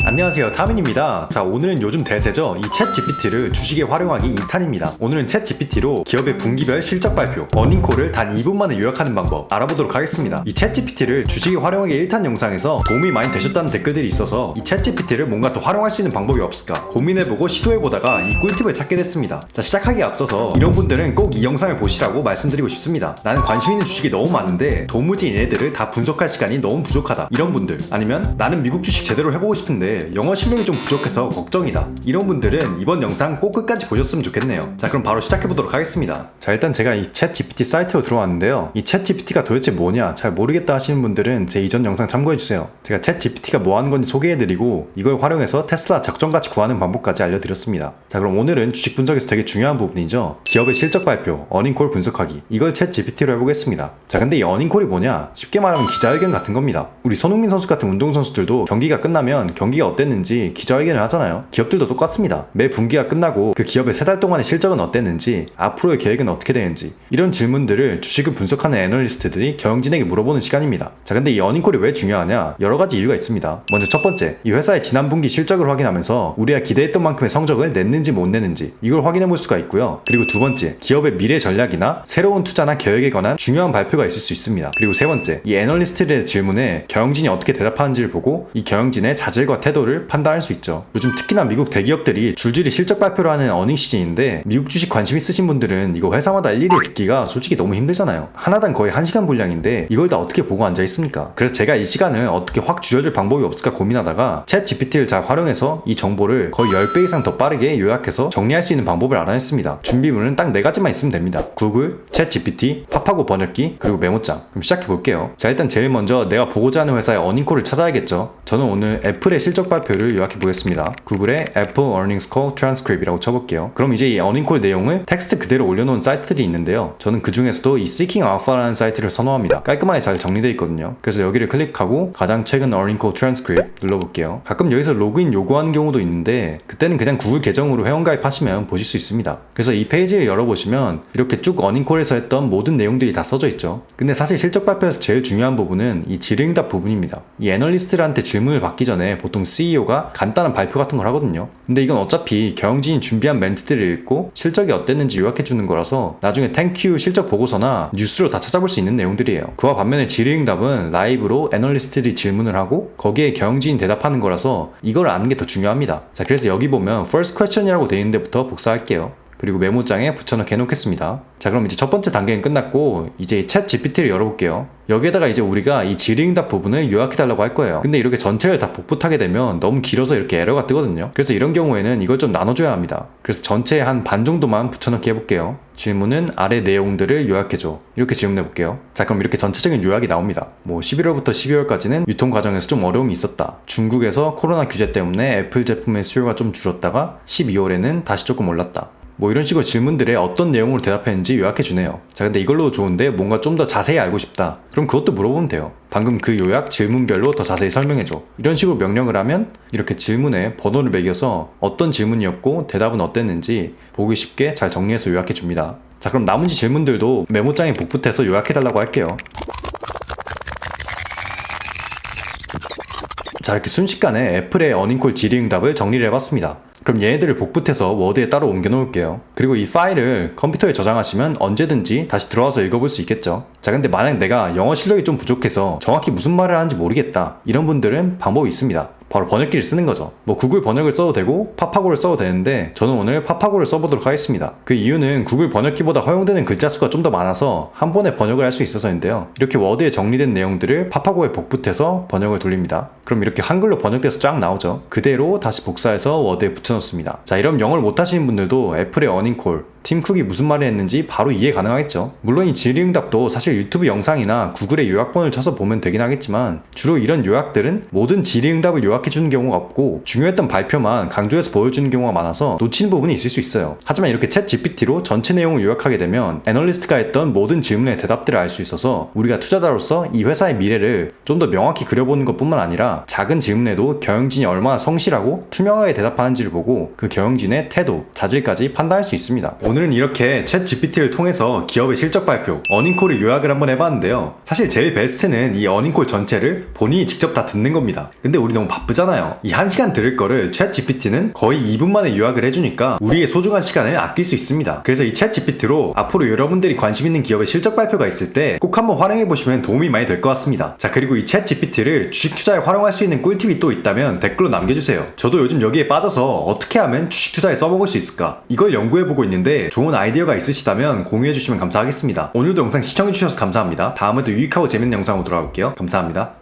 안녕하세요, 타민입니다. 자, 오늘은 요즘 대세죠. 이 챗 GPT를 주식에 활용하기 2탄입니다. 오늘은 챗 GPT로 기업의 분기별 실적 발표, 어닝콜을 단 2분 만에 요약하는 방법 알아보도록 하겠습니다. 이 챗 GPT를 주식에 활용하기 1탄 영상에서 도움이 많이 되셨다는 댓글들이 있어서 이 챗 GPT를 뭔가 더 활용할 수 있는 방법이 없을까 고민해보고 시도해보다가 이 꿀팁을 찾게 됐습니다. 자, 시작하기에 앞서서 이런 분들은 꼭 이 영상을 보시라고 말씀드리고 싶습니다. 나는 관심 있는 주식이 너무 많은데 도무지 얘네들을 다 분석할 시간이 너무 부족하다, 이런 분들, 아니면 나는 미국 주식 제대로 해보고 싶은데 영어 실력이 좀 부족해서 걱정이다, 이런 분들은 이번 영상 꼭 끝까지 보셨으면 좋겠네요. 자, 그럼 바로 시작해보도록 하겠습니다. 자, 일단 제가 이 챗 GPT 사이트로 들어왔는데요. 이 챗 GPT가 도대체 뭐냐 잘 모르겠다 하시는 분들은 제 이전 영상 참고해주세요. 제가 챗 GPT가 뭐 하는 건지 소개해드리고 이걸 활용해서 테슬라 적정가치 구하는 방법까지 알려드렸습니다. 자, 그럼 오늘은 주식 분석에서 되게 중요한 부분이죠. 기업의 실적 발표, 어닝콜 분석하기, 이걸 챗 GPT로 해보겠습니다. 자, 근데 이 어닝콜이 뭐냐, 쉽게 말하면 기자회견 같은 겁니다. 우리 손흥민 선수 같은 운동선수들도 경기가 끝나면 경기가 어땠는지 기자회견을 하잖아요. 기업들도 똑같습니다. 매 분기가 끝나고 그 기업의 3달 동안의 실적은 어땠는지, 앞으로의 계획은 어떻게 되는지, 이런 질문들을 주식을 분석하는 애널리스트들이 경영진에게 물어보는 시간입니다. 자, 근데 이 어닝콜이 왜 중요하냐, 여러 가지 이유가 있습니다. 먼저 첫 번째, 이 회사의 지난 분기 실적을 확인하면서 우리가 기대했던 만큼의 성적을 냈는지 못 냈는지 이걸 확인해 볼 수가 있고요. 그리고 두 번째, 기업의 미래 전략이나 새로운 투자나 계획에 관한 중요한 발표가 있을 수 있습니다. 그리고 세 번째, 이 애널리스트들의 질문에 경영진이 어떻게 대답하는지를 보고 이 경영진의 자질과 태도를 판단할 수 있죠. 요즘 특히나 미국 대기업들이 줄줄이 실적 발표를 하는 어닝 시즌인데 미국 주식 관심 있으신 분들은 이거 회사마다 일일이 듣기가 솔직히 너무 힘들잖아요. 하나당 거의 1시간 분량인데 이걸 다 어떻게 보고 앉아 있습니까? 그래서 제가 이 시간을 어떻게 확 줄여줄 방법이 없을까 고민하다가 챗 GPT를 잘 활용해서 이 정보를 거의 10배 이상 더 빠르게 요약해서 정리할 수 있는 방법을 알아냈습니다. 준비물은 딱 4가지만 있으면 됩니다. 구글, 챗 GPT, 팝하고 번역기, 그리고 메모장. 그럼 시작해볼게요. 자, 일단 제일 먼저 내가 보고자 하는 회사의 어닝콜을 찾아야겠죠. 저는 오늘 애플의 실적 발표를 요약해보겠습니다. 구글에 Apple Earnings Call Transcript이라고 쳐볼게요. 그럼 이제 이 어닝콜 내용을 텍스트 그대로 올려놓은 사이트들이 있는데요. 저는 그 중에서도 이 Seeking Alpha라는 사이트를 선호합니다. 깔끔하게 잘 정리되어 있거든요. 그래서 여기를 클릭하고 가장 최근 Earning Call Transcript 눌러볼게요. 가끔 여기서 로그인 요구하는 경우도 있는데 그때는 그냥 구글 계정으로 회원가입하시면 보실 수 있습니다. 그래서 이 페이지를 열어보시면 이렇게 쭉 어닝콜에서 했던 모든 내용들이 다 써져 있죠. 근데 사실 실적 발표에서 제일 중요한 부분은 이 질의응답 부분입니다. 이 애널리스트들한테 질문을 받기 전에 보통 CEO가 간단한 발표 같은 걸 하거든요. 근데 이건 어차피 경영진이 준비한 멘트들을 읽고 실적이 어땠는지 요약해주는 거라서 나중에 땡큐 실적 보고서나 뉴스로 다 찾아볼 수 있는 내용들이에요. 그와 반면에 질의응답은 라이브로 애널리스트들이 질문을 하고 거기에 경영진이 대답하는 거라서 이걸 아는 게 더 중요합니다. 자, 그래서 여기 보면 first question이라고 되어 있는 데부터 복사할게요. 그리고 메모장에 붙여넣기 해놓겠습니다. 자, 그럼 이제 첫 번째 단계는 끝났고 이제 이 챗 GPT를 열어볼게요. 여기에다가 이제 우리가 이 질의응답 부분을 요약해달라고 할 거예요. 근데 이렇게 전체를 다 복붙하게 되면 너무 길어서 이렇게 에러가 뜨거든요. 그래서 이런 경우에는 이걸 좀 나눠줘야 합니다. 그래서 전체에 한 반 정도만 붙여넣기 해볼게요. 질문은 아래 내용들을 요약해줘, 이렇게 질문해볼게요. 자, 그럼 이렇게 전체적인 요약이 나옵니다. 뭐 11월부터 12월까지는 유통 과정에서 좀 어려움이 있었다. 중국에서 코로나 규제 때문에 애플 제품의 수요가 좀 줄었다가 12월에는 다시 조금 올랐다. 뭐 이런 식으로 질문들에 어떤 내용으로 대답했는지 요약해주네요. 자, 근데 이걸로 좋은데 뭔가 좀 더 자세히 알고 싶다. 그럼 그것도 물어보면 돼요. 방금 그 요약 질문별로 더 자세히 설명해줘. 이런 식으로 명령을 하면 이렇게 질문에 번호를 매겨서 어떤 질문이었고 대답은 어땠는지 보기 쉽게 잘 정리해서 요약해줍니다. 자, 그럼 나머지 질문들도 메모장에 복붙해서 요약해달라고 할게요. 자, 이렇게 순식간에 애플의 어닝콜 질의응답을 정리를 해봤습니다. 그럼 얘네들을 복붙해서 워드에 따로 옮겨 놓을게요. 그리고 이 파일을 컴퓨터에 저장하시면 언제든지 다시 들어와서 읽어볼 수 있겠죠. 자, 근데 만약 내가 영어 실력이 좀 부족해서 정확히 무슨 말을 하는지 모르겠다, 이런 분들은 방법이 있습니다. 바로 번역기를 쓰는 거죠. 뭐 구글 번역을 써도 되고 파파고를 써도 되는데 저는 오늘 파파고를 써보도록 하겠습니다. 그 이유는 구글 번역기보다 허용되는 글자 수가 좀 더 많아서 한 번에 번역을 할 수 있어서인데요. 이렇게 워드에 정리된 내용들을 파파고에 복붙해서 번역을 돌립니다. 그럼 이렇게 한글로 번역돼서 쫙 나오죠. 그대로 다시 복사해서 워드에 붙여넣습니다. 자, 이런 영어를 못하시는 분들도 애플의 어닝콜, 팀 쿡이 무슨 말을 했는지 바로 이해 가능하겠죠. 물론 이 질의응답도 사실 유튜브 영상이나 구글의 요약본을 쳐서 보면 되긴 하겠지만 주로 이런 요약들은 모든 질의응답을 요약해주는 경우가 없고 중요했던 발표만 강조해서 보여주는 경우가 많아서 놓치는 부분이 있을 수 있어요. 하지만 이렇게 챗 GPT로 전체 내용을 요약하게 되면 애널리스트가 했던 모든 질문의 대답들을 알 수 있어서 우리가 투자자로서 이 회사의 미래를 좀 더 명확히 그려보는 것뿐만 아니라 작은 질문에도 경영진이 얼마나 성실하고 투명하게 대답하는지를 보고 그 경영진의 태도, 자질까지 판단할 수 있습니다. 오늘은 이렇게 챗 GPT를 통해서 기업의 실적 발표, 어닝콜을 요약을 한번 해봤는데요. 사실 제일 베스트는 이 어닝콜 전체를 본인이 직접 다 듣는 겁니다. 근데 우리 너무 바쁘잖아요. 이 1시간 들을 거를 챗 GPT는 거의 2분 만에 요약을 해주니까 우리의 소중한 시간을 아낄 수 있습니다. 그래서 이 챗 GPT로 앞으로 여러분들이 관심 있는 기업의 실적 발표가 있을 때 꼭 한번 활용해보시면 도움이 많이 될 것 같습니다. 자, 그리고 이 챗 GPT를 주식 투자에 활용할 수 있는 꿀팁이 또 있다면 댓글로 남겨주세요. 저도 요즘 여기에 빠져서 어떻게 하면 주식 투자에 써먹을 수 있을까? 이걸 연구해보고 있는데 좋은 아이디어가 있으시다면 공유해주시면 감사하겠습니다. 오늘도 영상 시청해주셔서 감사합니다. 다음에도 유익하고 재밌는 영상으로 돌아올게요. 감사합니다.